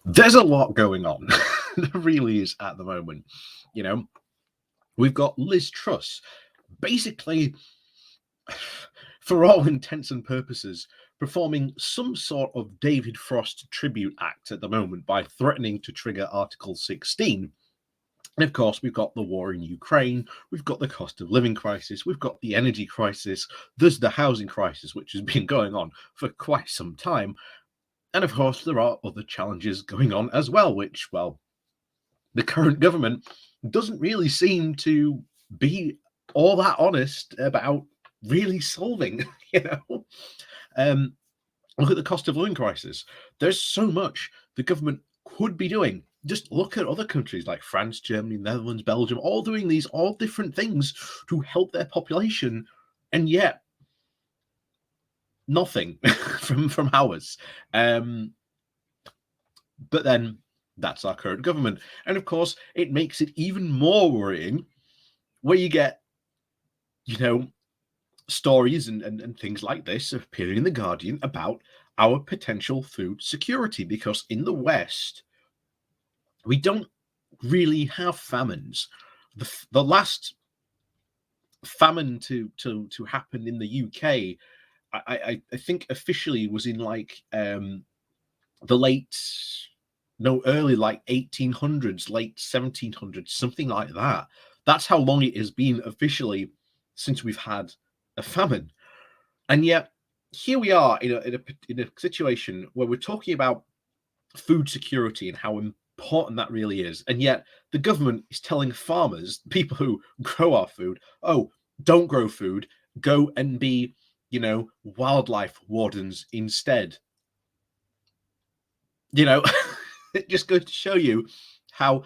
There's a lot going on. There really is at the moment. You know, we've got Liz Truss basically, for all intents and purposes, performing some sort of David Frost tribute act at the moment by threatening to trigger Article 16. And of course, we've got the war in Ukraine, we've got the cost of living crisis, we've got the energy crisis, there's the housing crisis, which has been going on for quite some time. And of course, there are other challenges going on as well, which, well, the current government doesn't really seem to be all that honest about really solving. You know, um, look at the cost of living crisis. There's so much the government could be doing. Just look at other countries like France, Germany, Netherlands, Belgium, all doing these all different things to help their population, and yet nothing from ours. But then that's our current government. And of course, it makes it even more worrying where you get, stories and things like this appearing in The Guardian about our potential food security, because in the West, we don't really have famines. The last famine to happen in the UK, I think officially was in like the early like 1800s, late 1700s, something like that. That's how long it has been officially since we've had a famine. And yet here we are in a situation where we're talking about food security and how important that really is. And yet the government is telling farmers, people who grow our food, oh, don't grow food, go and be, wildlife wardens instead. It just goes to show you how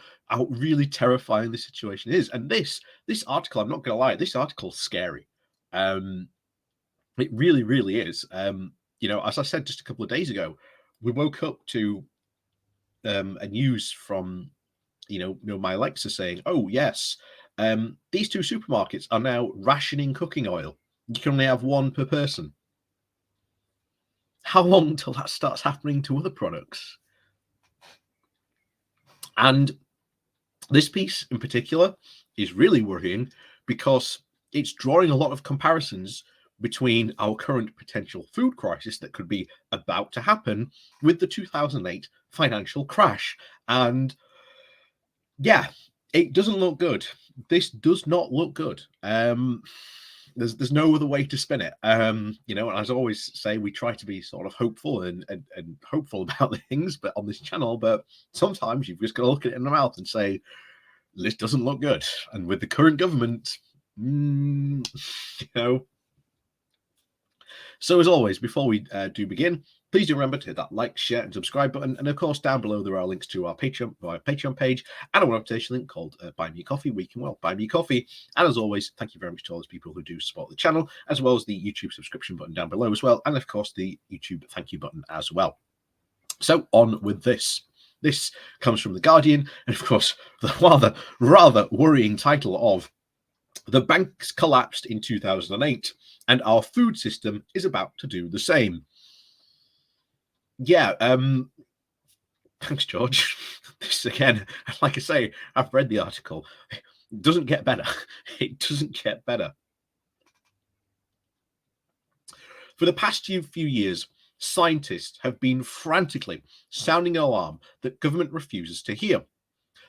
really terrifying the situation is. And this article, I'm not gonna lie, this article's scary. It really, really is. As I said just a couple of days ago, we woke up to a news from my Alexa saying, oh yes, these two supermarkets are now rationing cooking oil. You can only have one per person. How long till that starts happening to other products? And this piece in particular is really worrying because it's drawing a lot of comparisons between our current potential food crisis that could be about to happen with the 2008 financial crash. And yeah, it doesn't look good. This does not look good. There's no other way to spin it. And as I always say, we try to be sort of hopeful and hopeful about things, but on this channel, but sometimes you've just got to look at it in the mouth and say, this doesn't look good. And with the current government, So as always, before we do begin, please do remember to hit that like, share, and subscribe button. And of course, down below there are links to our Patreon page and a one-off link called Buy Me Coffee, where you can buy me coffee. And as always, thank you very much to all those people who do support the channel, as well as the YouTube subscription button down below as well, and of course the YouTube thank you button as well. So on with this. This comes from The Guardian, and of course the rather worrying title of "The Banks Collapsed in 2008 and Our Food System is About to Do the Same." Yeah, thanks, George. This again, like I say, I've read the article. It doesn't get better. It doesn't get better. For the past few years, scientists have been frantically sounding an alarm that government refuses to hear.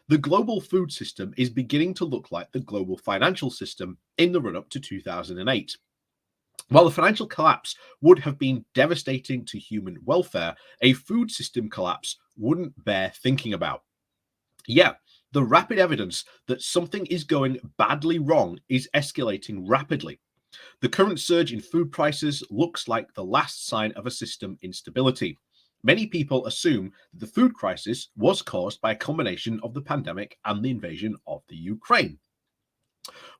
The global food system is beginning to look like the global financial system in the run-up to 2008. While the financial collapse would have been devastating to human welfare, a food system collapse wouldn't bear thinking about. Yeah, the rapid evidence that something is going badly wrong is escalating rapidly. The current surge in food prices looks like the last sign of a system instability. Many people assume that the food crisis was caused by a combination of the pandemic and the invasion of the Ukraine.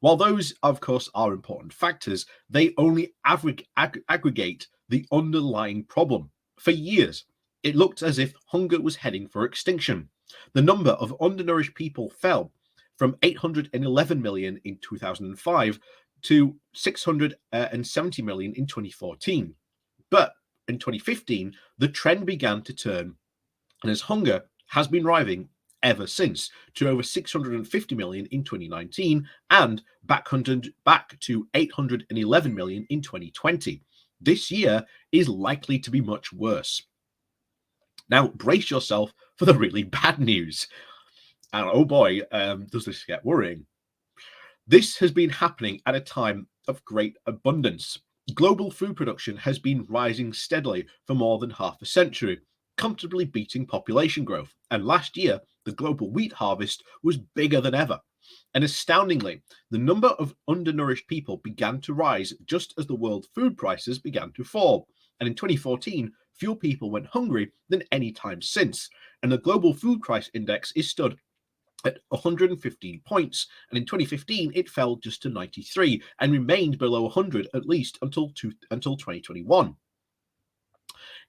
While those, of course, are important factors, they only aggregate the underlying problem. For years, it looked as if hunger was heading for extinction. The number of undernourished people fell from 811 million in 2005 to 670 million in 2014. But in 2015, the trend began to turn, and as hunger has been rising ever since to over 650 million in 2019 and back to 811 million in 2020. This year is likely to be much worse. Now, brace yourself for the really bad news. And oh boy, does this get worrying. This has been happening at a time of great abundance. Global food production has been rising steadily for more than half a century, comfortably beating population growth. And last year, the global wheat harvest was bigger than ever. And astoundingly, the number of undernourished people began to rise just as the world food prices began to fall. And in 2014, fewer people went hungry than any time since. And the global food price index is stood at 115 points, and in 2015 it fell just to 93 and remained below 100 at least until 2021.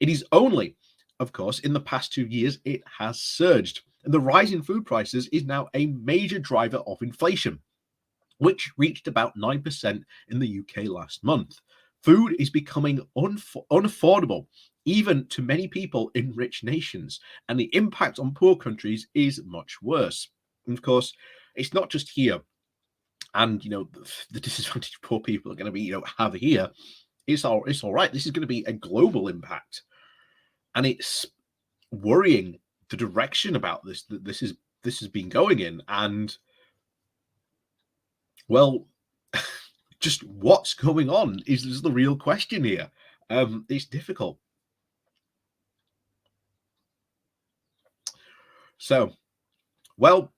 It is only, of course, in the past 2 years it has surged, and the rise in food prices is now a major driver of inflation, which reached about 9% in the UK last month. Food is becoming unaffordable, even to many people in rich nations, and the impact on poor countries is much worse. And of course, it's not just here, and the disadvantaged poor people are going to be have here. It's all right. This is going to be a global impact, and it's worrying the direction about this that this has been going in, and well, just what's going on is the real question here. It's difficult. So, well,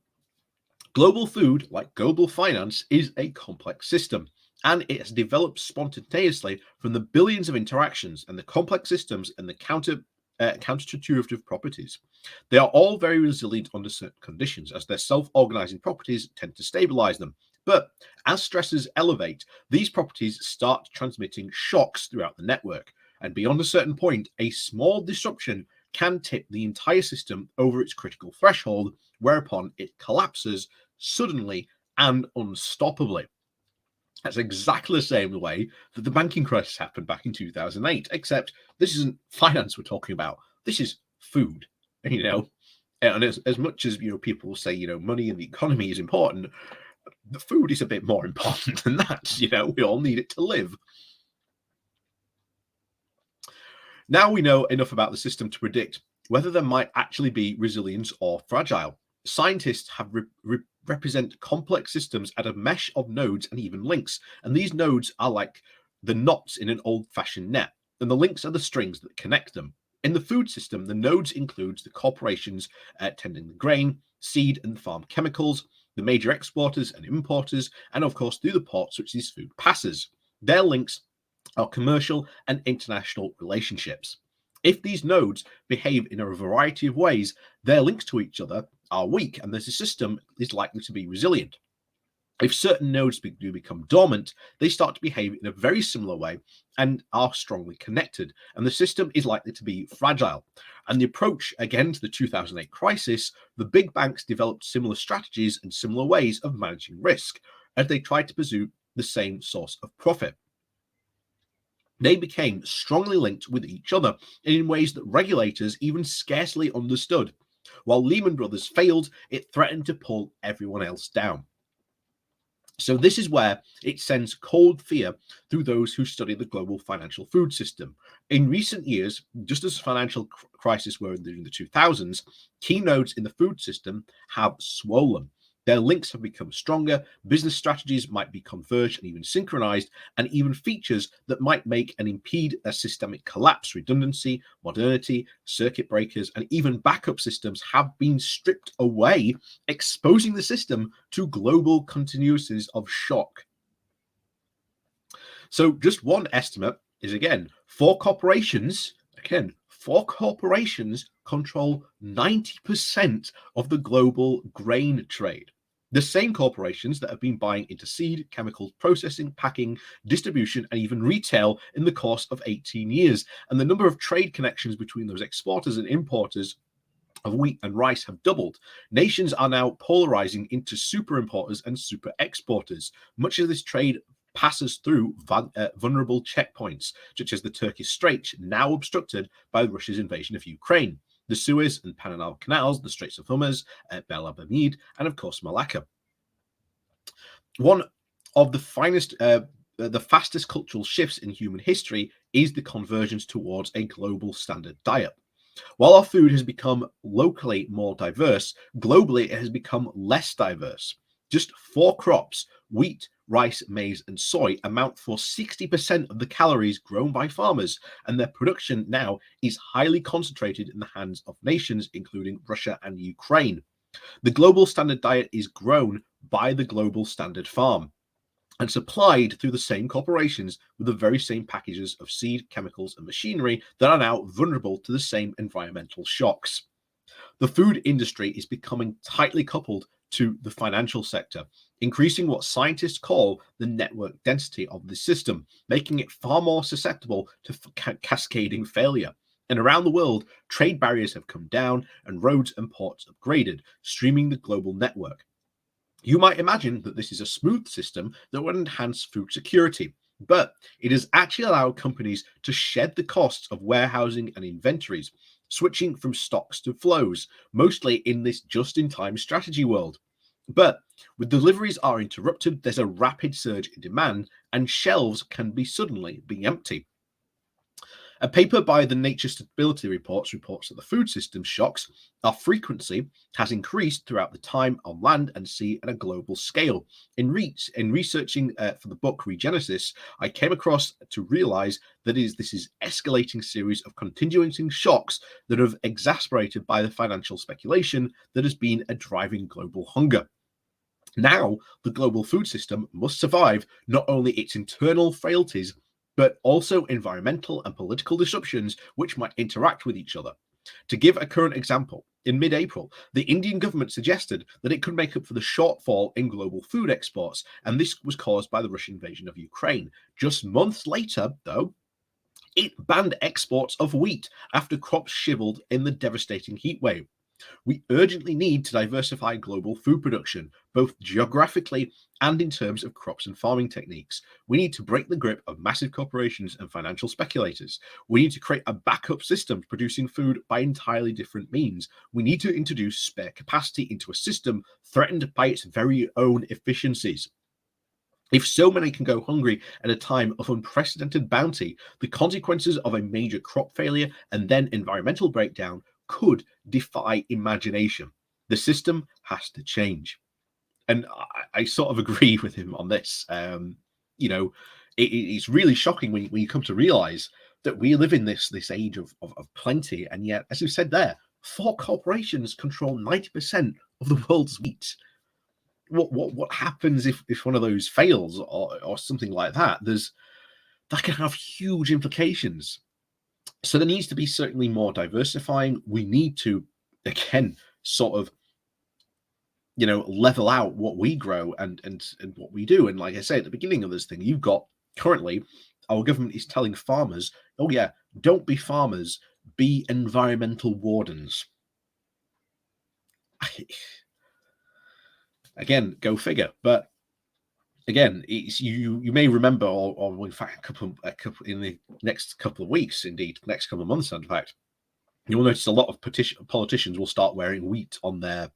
global food, like global finance, is a complex system, and it has developed spontaneously from the billions of interactions and the complex systems and the counterintuitive properties. They are all very resilient under certain conditions, as their self-organizing properties tend to stabilize them. But as stresses elevate, these properties start transmitting shocks throughout the network, and beyond a certain point, a small disruption can tip the entire system over its critical threshold, whereupon it collapses suddenly and unstoppably. That's exactly the same way that the banking crisis happened back in 2008, except this isn't finance we're talking about. This is food, And as much as people will say money and the economy is important, the food is a bit more important than that. We all need it to live. Now we know enough about the system to predict whether there might actually be resilience or fragile. Scientists have represent complex systems at a mesh of nodes and even links, and these nodes are like the knots in an old-fashioned net, and the links are the strings that connect them. In the food system, the nodes includes the corporations tending the grain, seed, and farm chemicals, the major exporters and importers, and of course through the ports which this food passes. Their links are commercial and international relationships. If these nodes behave in a variety of ways, their links to each other are weak, and the system is likely to be resilient. If certain nodes do become dormant, they start to behave in a very similar way and are strongly connected, and the system is likely to be fragile. And the approach, again, to the 2008 crisis, the big banks developed similar strategies and similar ways of managing risk as they tried to pursue the same source of profit. They became strongly linked with each other in ways that regulators even scarcely understood. While Lehman Brothers failed, it threatened to pull everyone else down. So this is where it sends cold fear through those who study the global financial food system. In recent years, just as financial crises were during the 2000s, key nodes in the food system have swollen. Their links have become stronger, business strategies might be converged and even synchronized, and even features that might make and impede a systemic collapse, redundancy, modernity, circuit breakers, and even backup systems have been stripped away, exposing the system to global continuities of shock. So just one estimate is, again, four corporations control 90% of the global grain trade. The same corporations that have been buying into seed, chemicals, processing, packing, distribution, and even retail in the course of 18 years. And the number of trade connections between those exporters and importers of wheat and rice have doubled. Nations are now polarizing into super importers and super exporters. Much of this trade passes through vulnerable checkpoints, such as the Turkish Strait, now obstructed by Russia's invasion of Ukraine. the Suez and Panama Canals, the Straits of Hormuz, Bab el-Mandeb, and of course Malacca. One of the fastest cultural shifts in human history is the convergence towards a global standard diet. While our food has become locally more diverse, globally it has become less diverse. Just 4 crops, wheat, rice, maize, and soy, amount for 60% of the calories grown by farmers, and their production now is highly concentrated in the hands of nations, including Russia and Ukraine. The global standard diet is grown by the global standard farm and supplied through the same corporations with the very same packages of seed, chemicals, and machinery that are now vulnerable to the same environmental shocks. The food industry is becoming tightly coupled to the financial sector, increasing what scientists call the network density of the system, making it far more susceptible to cascading failure. And around the world, trade barriers have come down and roads and ports upgraded, streaming the global network. You might imagine that this is a smooth system that would enhance food security, but it has actually allowed companies to shed the costs of warehousing and inventories, switching from stocks to flows, mostly in this just-in-time strategy world. But when deliveries are interrupted, there's a rapid surge in demand, and shelves can suddenly be empty. A paper by the Nature Stability reports that the food system shocks, our frequency, has increased throughout the time on land and sea at a global scale. In researching for the book Regenesis, I came across to realize that this is escalating series of continuing shocks that have exacerbated by the financial speculation that has been a driving global hunger. Now, the global food system must survive not only its internal frailties, but also environmental and political disruptions which might interact with each other. To give a current example, in mid April, the Indian government suggested that it could make up for the shortfall in global food exports, and this was caused by the Russian invasion of Ukraine. Just months later, though, it banned exports of wheat after crops shiveled in the devastating heat wave. We urgently need to diversify global food production, both geographically and in terms of crops and farming techniques. We need to break the grip of massive corporations and financial speculators. We need to create a backup system producing food by entirely different means. We need to introduce spare capacity into a system threatened by its very own efficiencies. If so many can go hungry at a time of unprecedented bounty, the consequences of a major crop failure and then environmental breakdown could defy imagination. The system has to change. And I sort of agree with him on this. It's really shocking when you come to realize that we live in this age of plenty. And yet, as you said there, 4 corporations control 90% of the world's wheat. What happens if one of those fails or something like that? That can have huge implications. So there needs to be certainly more diversifying. We need to, again, sort of, level out what we grow and what we do. And like I say at the beginning of this thing, you've got currently our government is telling farmers, oh yeah, don't be farmers, be environmental wardens. Again, go figure. But again, it's you may remember, or in fact, a couple in the next couple of weeks, indeed, next couple of months, in fact, you'll notice a lot of politicians will start wearing wheat on their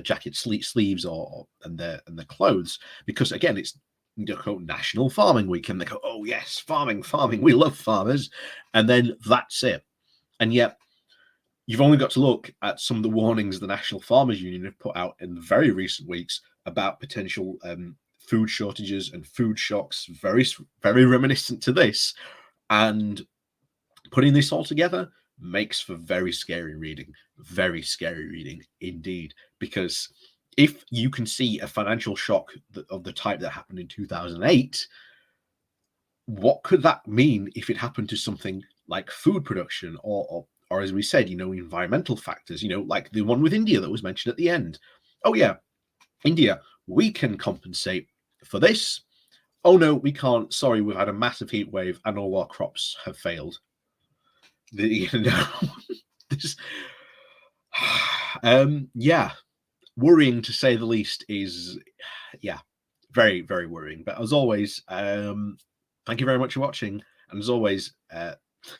jacket sleeves and their clothes, because again, it's National Farming Week, and they go, oh yes, farming, we love farmers, and then that's it. And yet, you've only got to look at some of the warnings the National Farmers Union have put out in the very recent weeks about potential food shortages and food shocks, very, very reminiscent to this. And putting this all together makes for very scary reading indeed. Because if you can see a financial shock of the type that happened in 2008, what could that mean if it happened to something like food production or as we said, environmental factors, like the one with India that was mentioned at the end. Oh yeah, India, we can compensate for this. Oh no, we can't. Sorry, we've had a massive heat wave and all our crops have failed. This, yeah, worrying to say the least is, very, very worrying. But as always, thank you very much for watching. And as always,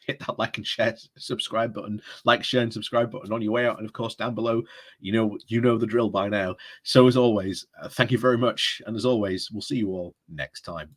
hit that like and share, subscribe button, like, share, and subscribe button on your way out. And of course, down below, you know the drill by now. So as always, thank you very much. And as always, we'll see you all next time.